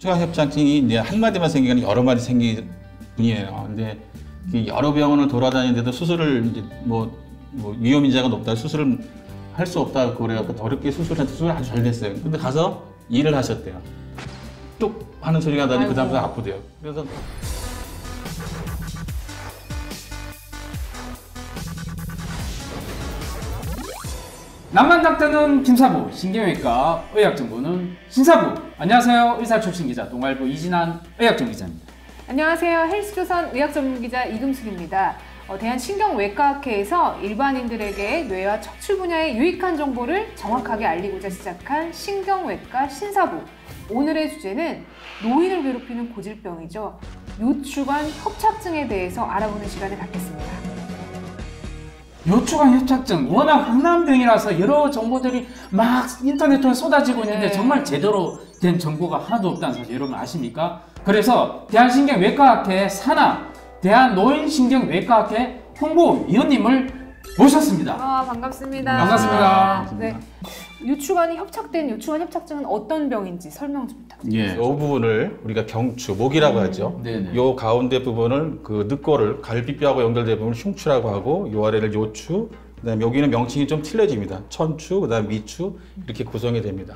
협착증이 이제 한 마디만 생기거나 여러 마디 생기는 분이에요. 근데 여러 병원을 돌아다니는데도 수술을 이제 뭐 위험 인자가 높다, 수술을 할 수 없다 그래갖고 어렵게 수술했는데 수술 아주 잘 됐어요. 근데 가서 일을 하셨대요. 뚝 하는 소리가 나니 그 다음부터 아프대요. 그래서 남만 닥터는 김사부, 신경외과 의학정보는 신사부. 안녕하세요. 의사 출신 기자 동아일보 이진한 의학전 기자입니다. 안녕하세요. 헬스조선 의학전문기자 이금숙입니다. 대한신경외과학회에서 일반인들에게 뇌와 척추 분야의 유익한 정보를 정확하게 알리고자 시작한 신경외과 신사부. 오늘의 주제는 노인을 괴롭히는 고질병이죠. 요추관 협착증에 대해서 알아보는 시간을 갖겠습니다. 요추관 협착증, 워낙 흔한 병이라서 여러 정보들이 막 인터넷 통해 쏟아지고 있는데 정말 제대로 된 정보가 하나도 없다는 사실 여러분 아십니까? 그래서 대한신경외과학회 산하 대한노인신경외과학회 홍보위원님을 모셨습니다. 반갑습니다. 반갑습니다. 네. 요추관이 협착된 요추관 협착증은 어떤 병인지 설명 좀 부탁드립니다. 이 부분을 우리가 경추, 목이라고 하죠. 네네. 요 가운데 부분을 그 늑골을 갈비뼈하고 연결된 부분을 흉추라고 하고 요 아래를 요추, 그다음에 여기는 명칭이 좀 틀려집니다. 천추, 그다음 미추 이렇게 구성이 됩니다.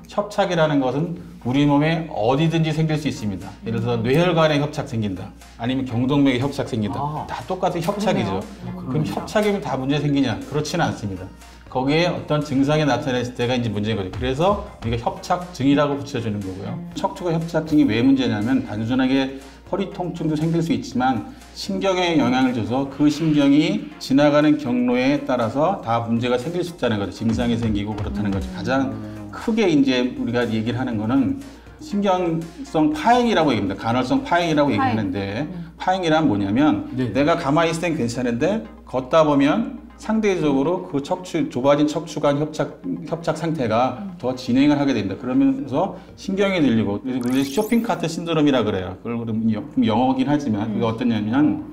협착이라는 것은 우리 몸에 어디든지 생길 수 있습니다. 예를 들어서 뇌혈관에 협착 생긴다, 아니면 경동맥에 협착 생긴다. 다 똑같은 협착이죠. 그럼 협착이면 다 문제 생기냐? 그렇지는 않습니다. 거기에 어떤 증상이 나타났을 때가 이제 문제인 거죠. 그래서 우리가 협착증이라고 붙여주는 거고요. 척추관 협착증이 왜 문제냐면 단순하게 허리 통증도 생길 수 있지만 신경에 영향을 줘서 그 신경이 지나가는 경로에 따라서 다 문제가 생길 수 있다는 거죠. 증상이 생기고 그렇다는 거죠. 가장 크게 이제 우리가 얘기를 하는 거는 신경성 파행이라고 얘기합니다. 간헐성 파행이라고 얘기하는데 파행이란 뭐냐면 내가 가만히 있을 땐 괜찮은데 걷다 보면 상대적으로 그 좁아진 척추관 협착 상태가 더 진행을 하게 됩니다. 그러면서 신경이 늘리고, 그래서 쇼핑카트 신드롬이라 그래요. 그걸 그럼 영어긴 하지만 그게 어떠냐면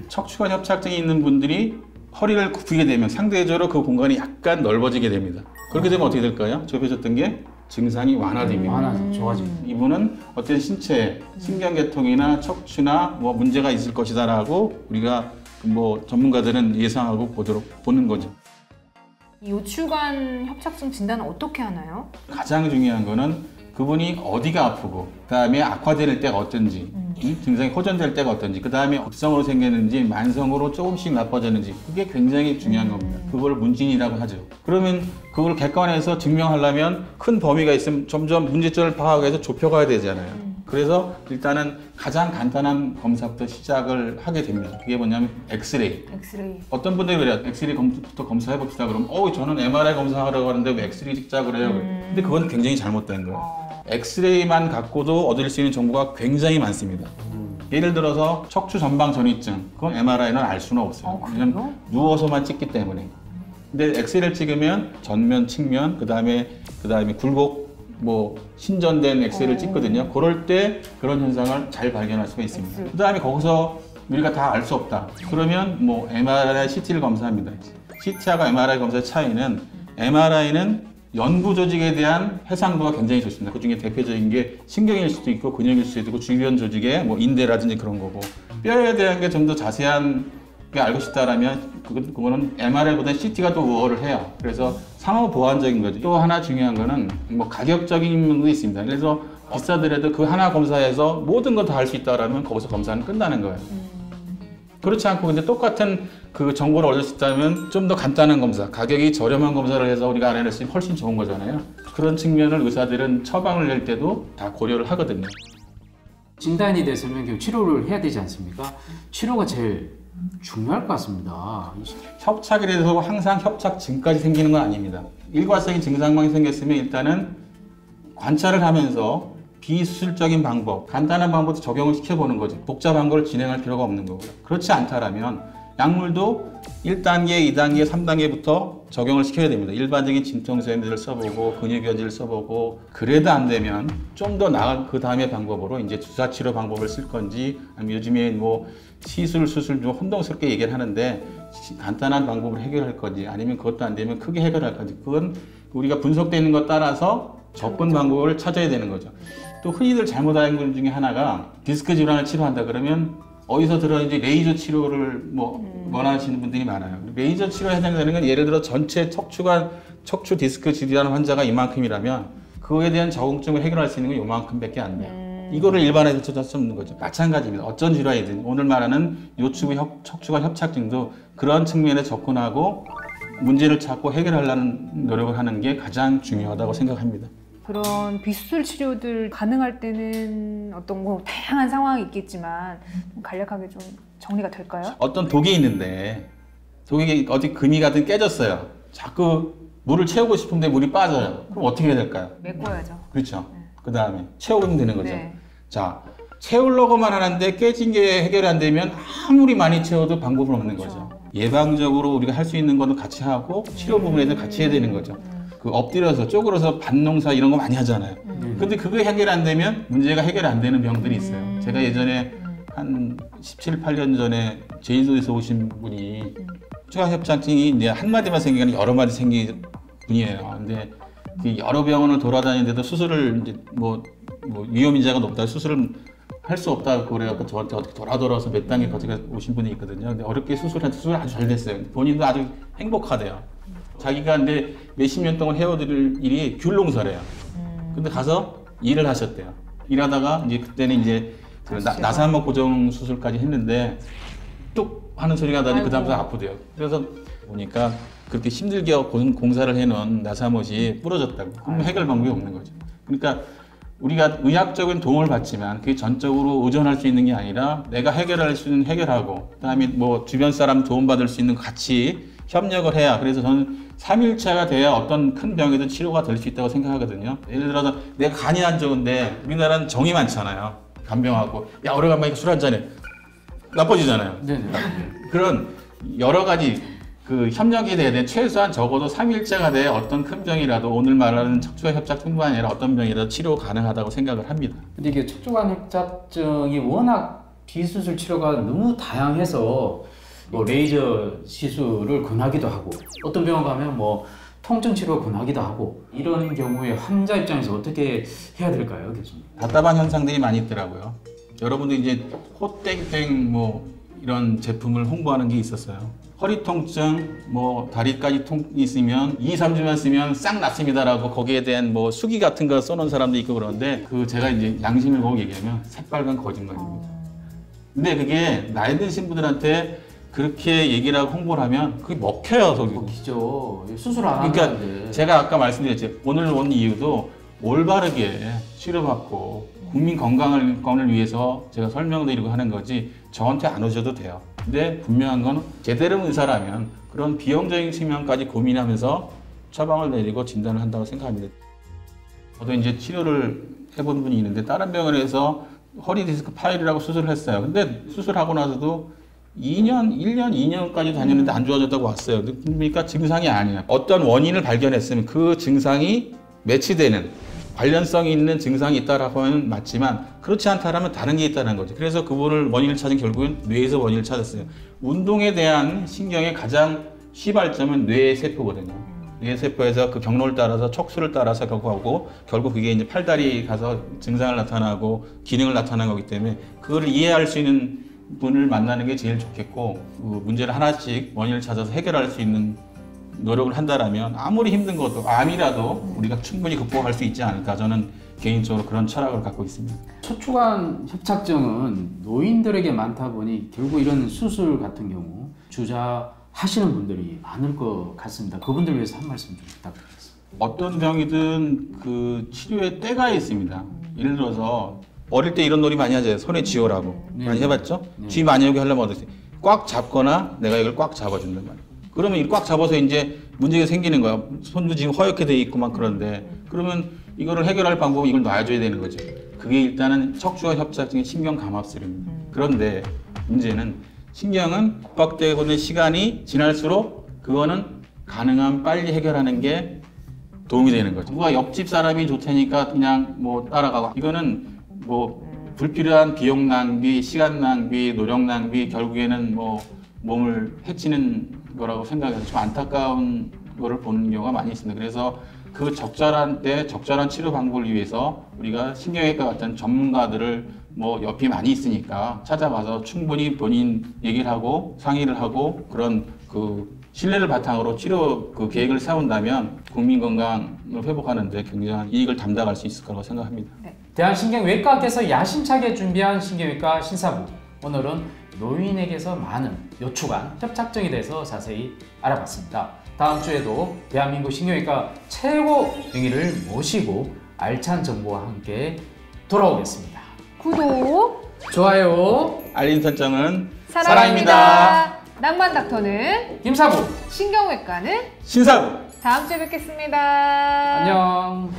척추관 협착증이 있는 분들이 허리를 굽히게 되면 상대적으로 그 공간이 약간 넓어지게 됩니다. 그렇게 되면 어떻게 될까요? 좁혀졌던 게 증상이 완화됩니다. 좋아집니다. 이분은 어떤 신체, 신경계통이나 척추나 뭐 문제가 있을 것이다라고 우리가 전문가들은 예상하고 보는 거죠. 이 요추관 협착증 진단은 어떻게 하나요? 가장 중요한 거는 그분이 어디가 아프고, 그 다음에 악화될 때가 어떤지, 증상이 호전될 때가 어떤지, 그 다음에 급성으로 생겼는지, 만성으로 조금씩 나빠졌는지, 그게 굉장히 중요한 겁니다. 그걸 문진이라고 하죠. 그러면 그걸 객관해서 증명하려면 큰 범위가 있으면 점점 문제점을 파악해서 좁혀가야 되잖아요. 그래서 일단은 가장 간단한 검사부터 시작을 하게 됩니다. 그게 뭐냐면 엑스레이. 어떤 분들이 그래요. 엑스레이부터 검사해봅시다. 그러면 저는 MRI 검사하려고 하는데 왜 엑스레이 찍자 그래요. 근데 그건 굉장히 잘못된 거예요. 엑스레이만 갖고도 얻을 수 있는 정보가 굉장히 많습니다. 예를 들어서 척추 전방 전이증, 그건 MRI는 알 수는 없어요. 왜냐면 누워서만 찍기 때문에. 근데 엑스레이를 찍으면 전면, 측면, 그 다음에 굴곡, 신전된 엑스레이를 찍거든요. 그럴 때 그런 현상을 잘 발견할 수가 있습니다. 그 다음에 거기서 우리가 다 알 수 없다. 그러면 MRI, CT를 검사합니다. CT하고 MRI 검사의 차이는 MRI는 연부 조직에 대한 해상도가 굉장히 좋습니다. 그 중에 대표적인 게 신경일 수도 있고 근육일 수도 있고 주변 조직의 인대라든지 그런 거고, 뼈에 대한 게 좀 더 자세한 게 알고 싶다라면 그거는 MRI보다 CT가 더 우월을 해요. 그래서 상호 보완적인 거죠. 또 하나 중요한 거는 가격적인 면도 있습니다. 그래서 비싸더라도 그 하나 검사에서 모든 걸 다 알 수 있다라면 거기서 검사는 끝나는 거예요. 그렇지 않고 근데 똑같은 그 정보를 얻을 수 있다면 좀 더 간단한 검사, 가격이 저렴한 검사를 해서 우리가 알아낼 수 있으면 훨씬 좋은 거잖아요. 그런 측면을 의사들은 처방을 낼 때도 다 고려를 하거든요. 진단이 됐으면 결국 치료를 해야 되지 않습니까? 치료가 제일 중요할 것 같습니다. 협착에 대해서 항상 협착증까지 생기는 건 아닙니다. 일과성인 증상만 생겼으면 일단은 관찰을 하면서 비수술적인 방법, 간단한 방법도 적용을 시켜보는 거죠. 복잡한 걸 진행할 필요가 없는 거고요. 그렇지 않다라면 약물도 1단계, 2단계, 3단계부터 적용을 시켜야 됩니다. 일반적인 진통제를 써보고 근육여지를 써보고, 그래도 안 되면 좀 더 나은 그 다음의 방법으로 이제 주사치료 방법을 쓸 건지, 아니면 요즘에 시술, 수술 좀 혼동스럽게 얘기를 하는데 간단한 방법으로 해결할 건지, 아니면 그것도 안 되면 크게 해결할 건지, 그건 우리가 분석되는 것 따라서 접근 방법을 찾아야 되는 거죠. 또 흔히들 잘못 알고 있는 중에 하나가 디스크 질환을 치료한다 그러면 어디서 들었는지 레이저 치료를 뭐 원하시는 분들이 많아요. 레이저 치료에 해당되는 건 예를 들어 전체 척추 디스크 질환 환자가 이만큼이라면 그거에 대한 적응증을 해결할 수 있는 건 요만큼밖에 안 돼요. 이거를 일반에서 찾을 수 없는 거죠. 마찬가지입니다. 어떤 질환이든 오늘 말하는 요추부 척추관 협착증도 그런 측면에 접근하고 문제를 찾고 해결하려는 노력을 하는 게 가장 중요하다고 생각합니다. 그런 비수술 치료들 가능할 때는 어떤 뭐 다양한 상황이 있겠지만 좀 간략하게 좀 정리가 될까요? 어떤 독이 있는데 독이 어디 금이 가든 깨졌어요. 자꾸 물을 채우고 싶은데 물이 빠져요. 그럼 어떻게 해야 될까요? 메꿔야죠. 그렇죠. 그 다음에 채우면 되는 거죠. 네. 자, 채우려고만 하는데 깨진 게 해결이 안 되면 아무리 많이 채워도 방법은 없는 거죠. 예방적으로 우리가 할 수 있는 거는 같이 하고 치료 부분에도 같이 해야 되는 거죠. 그 엎드려서 쪼그려서 반농사 이런 거 많이 하잖아요. 근데 그거 해결 안 되면 문제가 해결 안 되는 병들이 있어요. 제가 예전에 한 17, 18년 전에 제주도에서 오신 분이 척추관협착증이 이제 한 마디만 생기면 여러 마디 생긴 분이에요. 근데 그 여러 병원을 돌아다니는데도 수술을 이제 뭐 위험 인자가 높다 수술을 할 수 없다고 그래갖고 저한테 어떻게 돌아서 몇 단계 거쳐서 오신 분이 있거든요. 근데 어렵게 수술 아주 잘 됐어요. 본인도 아주 행복하대요. 자기가 근데 몇십 년 동안 해오드릴 일이 귤농사래요. 근데 가서 일을 하셨대요. 일하다가 이제 그때는 이제 그 나사목 고정 수술까지 했는데 뚝 하는 소리가 나니 그 다음부터 아프대요. 그래서 보니까 그렇게 힘들게 공사를 해놓은 나사못이 부러졌다고. 그럼 해결 방법이 없는 거죠. 그러니까 우리가 의학적인 도움을 받지만 그게 전적으로 의존할 수 있는 게 아니라 내가 해결할 수 있는 해결하고 그다음에 뭐 주변 사람 도움받을 수 있는 거 같이 협력을 해야. 그래서 저는 3일차가 돼야 어떤 큰 병에도 치료가 될 수 있다고 생각하거든요. 예를 들어서 내가 간이 안 좋은데 우리나라는 정이 많잖아요. 간병하고 야 오래간만에 술 한잔해 나빠지잖아요. 네네. 그런 여러 가지 그 협력이 돼야 돼. 최소한 적어도 3일차가 돼야 어떤 큰 병이라도 오늘 말하는 척추관 협착뿐만 아니라 어떤 병이라도 치료 가능하다고 생각을 합니다. 근데 이게 척추관 협착증이 워낙 비수술 치료가 너무 다양해서 뭐 레이저 시술을 권하기도 하고 어떤 병원 가면 뭐 통증 치료 권하기도 하고 이런 경우에 환자 입장에서 어떻게 해야 될까요, 교수님? 답답한 현상들이 많이 있더라고요. 여러분도 이제 호땡땡 뭐 이런 제품을 홍보하는 게 있었어요. 허리 통증, 뭐 다리까지 통이 있으면 2, 3주만 쓰면 싹 낫습니다라고 거기에 대한 뭐 수기 같은 거 써놓은 사람도 있고 그러는데 그 제가 이제 양심을 보고 얘기하면 새빨간 거짓말입니다. 근데 그게 나이 드신 분들한테 그렇게 얘기를 하고 홍보를 하면 그게 먹혀요, 속이. 먹히죠. 수술 안 하는데. 그러니까 제가 아까 말씀드렸죠. 오늘 온 이유도 올바르게 치료받고 국민 건강을 위해서 제가 설명드리고 하는 거지 저한테 안 오셔도 돼요. 근데 분명한 건 제대로 의사라면 그런 비용적인 측면까지 고민하면서 처방을 내리고 진단을 한다고 생각합니다. 저도 이제 치료를 해본 분이 있는데 다른 병원에서 허리 디스크 파일이라고 수술을 했어요. 근데 수술하고 나서도 1년, 2년까지 다녔는데 안 좋아졌다고 왔어요. 그러니까 증상이 아니에요. 어떤 원인을 발견했으면 그 증상이 매치되는 관련성이 있는 증상이 있다라고 하면 맞지만 그렇지 않다라면 다른 게 있다는 거죠. 그래서 그분을 원인을 찾은 결국은 뇌에서 원인을 찾았어요. 운동에 대한 신경의 가장 시발점은 뇌세포거든요. 뇌세포에서 그 경로를 따라서 척수를 따라서 결국 그게 이제 팔다리 가서 증상을 나타나고 기능을 나타나는 거기 때문에 그거를 이해할 수 있는 분을 만나는 게 제일 좋겠고 그 문제를 하나씩 원인을 찾아서 해결할 수 있는 노력을 한다라면 아무리 힘든 것도 암이라도 우리가 충분히 극복할 수 있지 않을까 저는 개인적으로 그런 철학을 갖고 있습니다. 척추관 협착증은 노인들에게 많다 보니 결국 이런 수술 같은 경우 주저하시는 분들이 많을 것 같습니다. 그분들 위해서 한 말씀 좀 부탁드리겠습니다. 어떤 병이든 그 치료의 때가 있습니다. 예를 들어서 어릴 때 이런 놀이 많이 하잖아요. 손에 쥐어라고 많이 해봤죠? 네. 쥐 많이 하게 하려면 어떻게 꽉 잡거나 내가 이걸 꽉 잡아준단 말이에요. 그러면 이걸 꽉 잡아서 이제 문제가 생기는 거야. 손도 지금 허옇게 돼 있고 막 그런데 그러면 이거를 해결할 방법은 이걸 놔줘야 되는 거죠. 그게 일단은 척추관 협착증의 신경 감압술입니다. 그런데 문제는 신경은 압박되고 있는 시간이 지날수록 그거는 가능한 빨리 해결하는 게 도움이 되는 거죠. 누가 옆집 사람이 좋다니까 그냥 뭐 따라가고 이거는 뭐 불필요한 비용 낭비, 시간 낭비, 노력 낭비 결국에는 뭐 몸을 해치는 거라고 생각해서 좀 안타까운 거를 보는 경우가 많이 있습니다. 그래서 그 적절한 때 적절한 치료 방법을 위해서 우리가 신경외과 같은 전문가들을 뭐 옆이 많이 있으니까 찾아가서 충분히 본인 얘기를 하고 상의를 하고 그런 그 신뢰를 바탕으로 치료 그 계획을 세운다면 국민 건강을 회복하는데 굉장한 이익을 담당할 수 있을 거라고 생각합니다. 대한신경외과께서 야심차게 준비한 신경외과 신사부. 오늘은 노인에게서 많은 요추관 협착증에 대해서 자세히 알아봤습니다. 다음 주에도 대한민국 신경외과 최고 명의를 모시고 알찬 정보와 함께 돌아오겠습니다. 구독, 좋아요, 알림 설정은 사랑입니다. 낭만 닥터는 김사부, 신경외과는 신사부. 다음 주에 뵙겠습니다. 안녕.